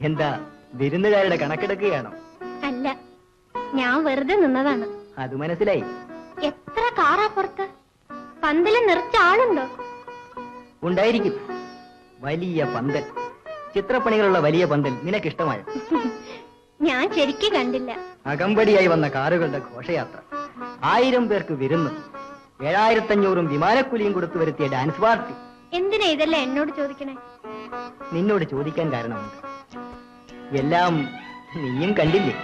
എന്താ വിരുന്നുകാരുടെ കണക്കെടുക്കുകയാണോ? അല്ല, ഞാൻ വെറുതെ നിന്നതാണ്. അത് മനസ്സിലായി. എത്ര കാറാ പുറത്ത്? പന്തല് നിറച്ച ആളുണ്ടോ? ഉണ്ടായിരിക്കും. വലിയ പന്തൽ, ചിത്രപ്പണികളുള്ള വലിയ പന്തൽ നിനക്കിഷ്ടമായോ? ഞാൻ ശരിക്കും കണ്ടില്ല. അകമ്പടിയായി വന്ന കാറുകളുടെ ഘോഷയാത്ര, 1000 പേർക്ക് വിരുന്നു, 7500 വിമാനക്കുലിയും കൊടുത്തു വരുത്തിയ ഡാൻസ് പാർട്ടി. എന്തിനാ ഇതെല്ലാം എന്നോട് ചോദിക്കണേ? നിന്നോട് ചോദിക്കാൻ കാരണമുണ്ട്. എല്ലാം നീയും കണ്ടില്ലേ?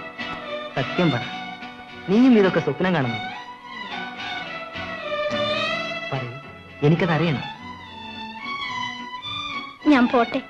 സത്യം പറ, നീയും ഇതൊക്കെ സ്വപ്നം കാണുന്നു? പറയൂ, എനിക്കതറിയണം. ഞാൻ പോട്ടെ.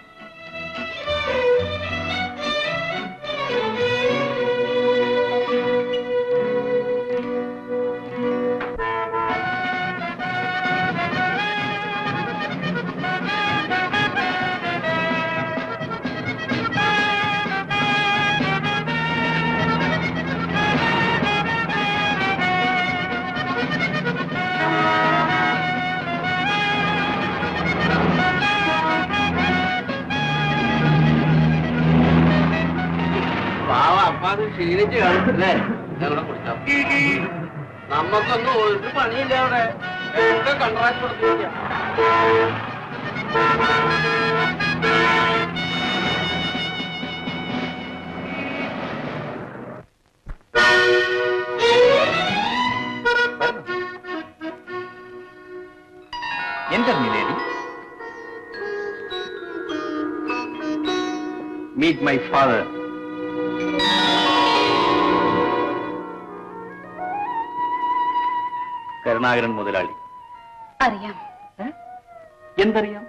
ക്ഷീണിച്ച് കാണിച്ചല്ലേ? നമ്മക്കൊന്നും ഒരു പണിയില്ല അവിടെ, ഒക്കെ കൺട്രാക്ട് കൊടുത്തിരിക്കാം. Enter, my lady. Meet my father. Karunakaran മുതലാളി. അറിയാം. എന്തറിയാം?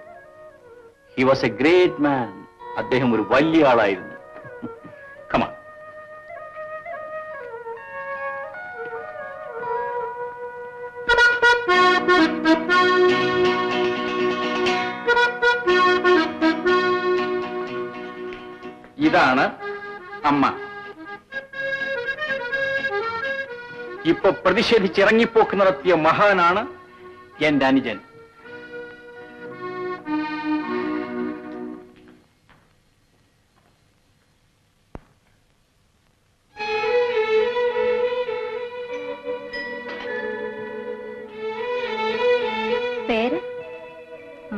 He was a great man. അദ്ദേഹം ഒരു വലിയ ആളായിരുന്നു. കമാ. ഇതാണ് അമ്മ. ഇപ്പൊ പ്രതിഷേധിച്ചിറങ്ങിപ്പോക്ക് നടത്തിയ മഹാനാണ് എന്റെ അനുജൻ. പേര്?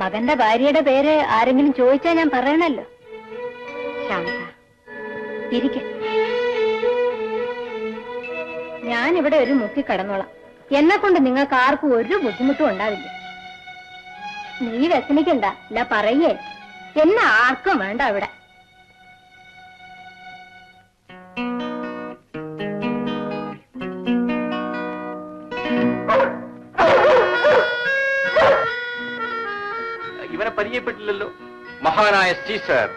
മകന്റെ ഭാര്യയുടെ പേര് ആരെങ്കിലും ചോദിച്ചാൽ ഞാൻ പറയണല്ലോ. ശാന്ത, ഇരിക്ക. ഞാനിവിടെ ഒരു മുക്കി കടന്നോളാം. എന്നെ കൊണ്ട് നിങ്ങൾക്ക് ആർക്കും ഒരു ബുദ്ധിമുട്ടും ഉണ്ടാവില്ല. നീ വ്യസനിക്കണ്ട. അല്ല പറയേ, എന്നെ ആർക്കും വേണ്ട അവിടെ. ഇവനെ പരിചയപ്പെട്ടില്ലല്ലോ. മഹാനായ സീസർ.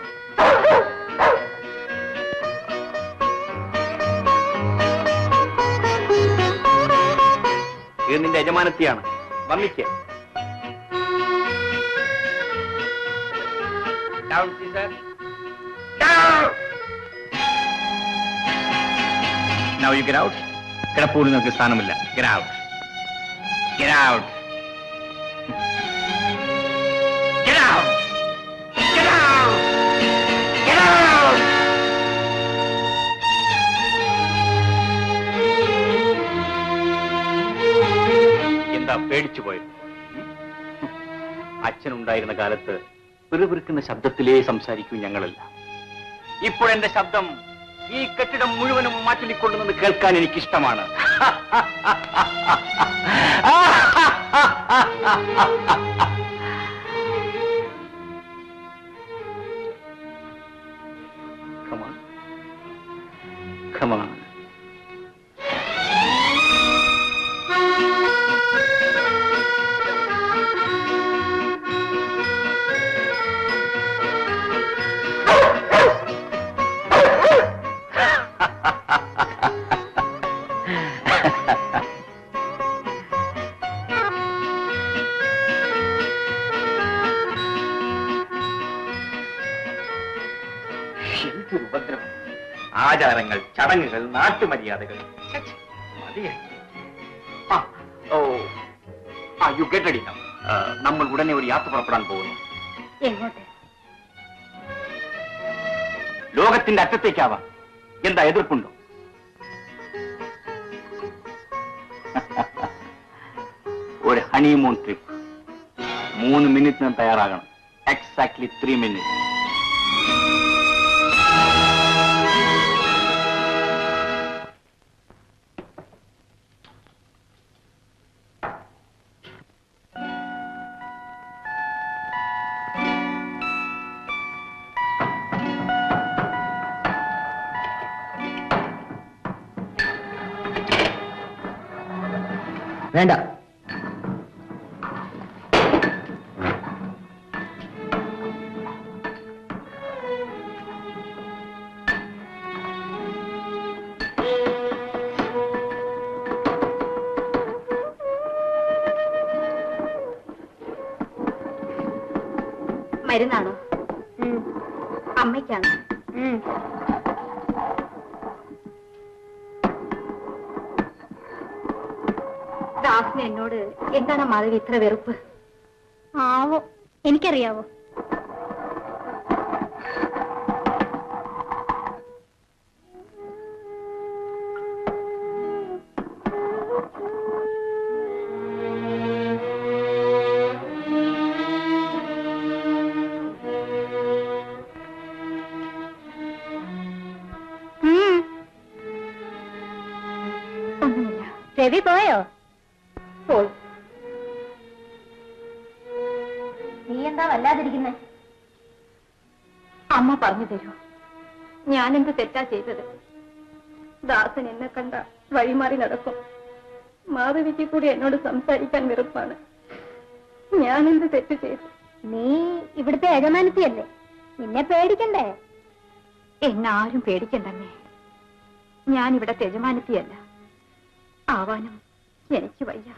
ഇത് നിന്റെ യജമാനത്തിയാണ്. വന്നിക്ക്. Down, Caesar. Down. Now you get out. കിടപ്പൂരിൽ നിങ്ങൾക്ക് സ്ഥാനമില്ല. Get out. Get out. Get out. Get out. Get out. എന്താ പേടിച്ചു പോയത്? അച്ഛനുണ്ടായിരുന്ന കാലത്ത് പിറുപിറുക്കുന്ന ശബ്ദത്തിലേ സംസാരിക്കൂ ഞങ്ങളെല്ലാം. ഇപ്പോഴെന്റെ ശബ്ദം ഈ കെട്ടിടം മുഴുവനും മാറ്റിക്കൊള്ളുന്നത് കേൾക്കാൻ എനിക്കിഷ്ടമാണ്. Come on. ദുഃഖമാണ്. ഉപദ്രവം, ആചാരങ്ങൾ, ചടങ്ങുകൾ, നാട്ടുമര്യാദകൾ നമ്മൾ ഉടനെ ഒരു യാത്ര പുറപ്പെടാൻ പോകുന്നു. എങ്ങോട്ട്? ലോകത്തിന്റെ അറ്റത്തേക്കാവാം. എന്താ എതിർപ്പുണ്ടോ? ഒരു ഹണിമൂൺ ട്രിപ്പ്. 3 മിനിറ്റിന് തയ്യാറാകണം. Exactly 3 minute. വേണ്ട. മരുന്നാണോ? അമ്മയ്ക്കാണോ? ദാസിന് എന്നോട് എന്താണ് മാധവി ഇത്ര വെറുപ്പ്? ആവോ, എനിക്കറിയാവോ? ഒന്നുമില്ല. രവി പോയോ? പോയി. നീ എന്താ വല്ലാതിരിക്കുന്നേ? അമ്മ പറഞ്ഞു തരൂ, ഞാനെന്ത് തെറ്റാ ചെയ്തത്? ദാസൻ എന്നെ കണ്ട വഴിമാറി നടക്കും. മാധവിക്ക് കൂടി എന്നോട് സംസാരിക്കാൻ വെറുപ്പാണ്. ഞാനെന്ത് തെറ്റ് ചെയ്തു? നീ ഇവിടുത്തെ യജമാനത്തിയല്ലേ, നിന്നെ പേടിക്കണ്ടേ? എന്നാരും പേടിക്കണ്ടമ്മേ. ഞാൻ ഇവിടത്തെ യജമാനത്തിയല്ല, ആവാനും എനിക്ക് വയ്യ.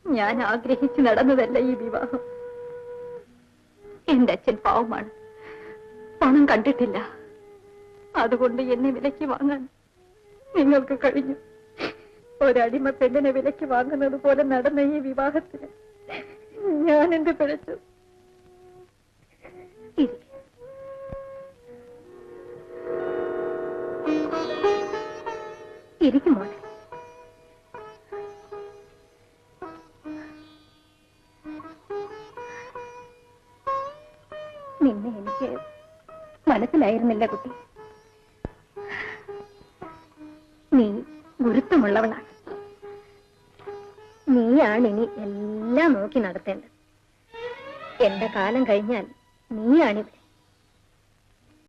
ഞാൻ ആഗ്രഹിച്ചു നടന്നതല്ല ഈ വിവാഹം. എന്റെ അച്ഛൻ പാവമാണ്, പണം കണ്ടിട്ടില്ല. അതുകൊണ്ട് എന്നെ വിലയ്ക്ക് വാങ്ങാൻ നിങ്ങൾക്ക് കഴിഞ്ഞു. ഒരടിമ പെണ്ണിനെ വിലയ്ക്ക് വാങ്ങുന്നത് പോലെ നടന്ന ഈ വിവാഹത്തിന് ഞാൻ എന്ത് പിഴച്ചു? ഇരിക്കുമോ? നിന്നെ എനിക്ക് മനസ്സിലായിരുന്നില്ല കുട്ടി. നീ ഗുരുത്വമുള്ളവളാണ്. നീയാണ് ഇനി എല്ലാം നോക്കി നടത്തേണ്ടത്. എന്റെ കാലം കഴിഞ്ഞാൽ നീയാണിവിടെ.